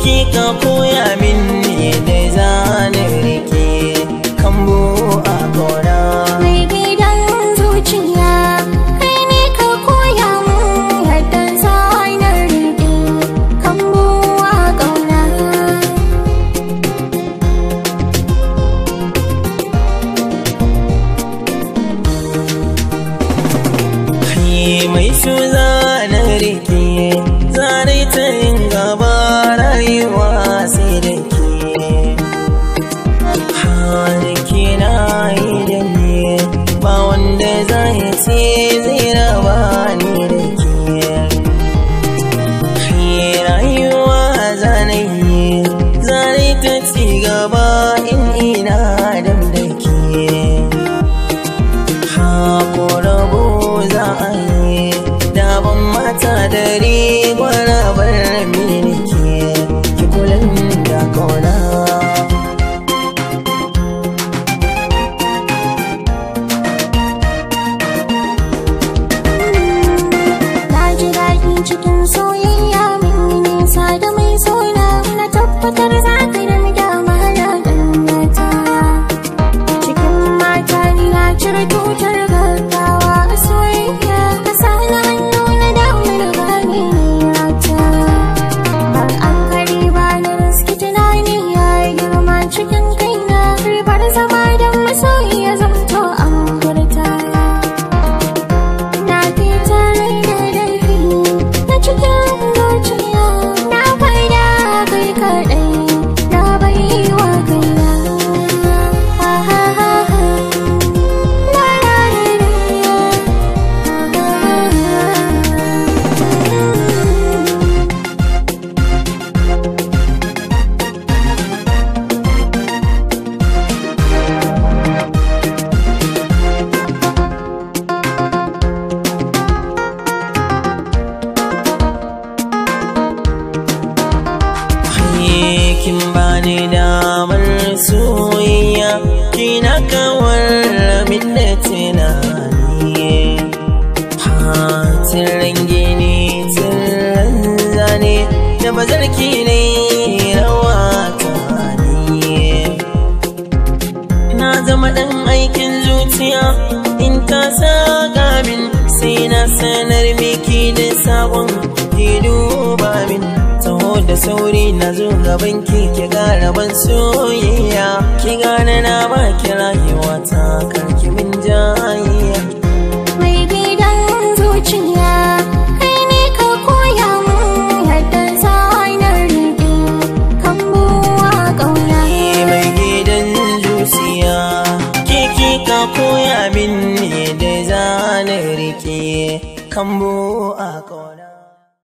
kiki ka koya min yadda zanen rike kambo a gona. Mai gidan zuciya kai ne ka koya min yadda zanen rike kambo a gona. Mai su zanen rike zane ta yin gaba rayuwa sai da ke. Hanki na yi da ni ba wanda zai ce zai raba ni da ke. Rayuwa zane ta ci gaba in ina dam da ke. Haƙorabo za a yi daban mata dare gwara bar mini ke ki kulan da kauna. Na ji daɗi cikin soyayya min nisa da mai sona na tabbatar za ka da mahala ɗannata. Cikin mata ni na cire tutar gaggawa a soyayya ka sa na hannu na damar gani nata. Ban an kari ba na riski tunani ya girma cikin kaina ribar zama don masoyi ya zamto an furta. Na fita rai da laifi na cikin zuciya na faida kai kaɗai na bai wa kaina. Kin bani damar soyayya kina kawar min da tunani. Tirren gini tirren zane da bazarki ne rawa tani. Na zama ɗan aikin zuciya in ta saka min sai na sanar miki da sabon ki duba min. Taho da sauri na zo gaban ki gara ban soyayya ki gane na baki rayuwa ta karki min jayayya. Mai gidan zuciya kai ne ka koya min yadda zanen rike kambo a ƙauna. Mai gidan zuciya kiki ka koya min yadda zanen rike kambo a ƙauna.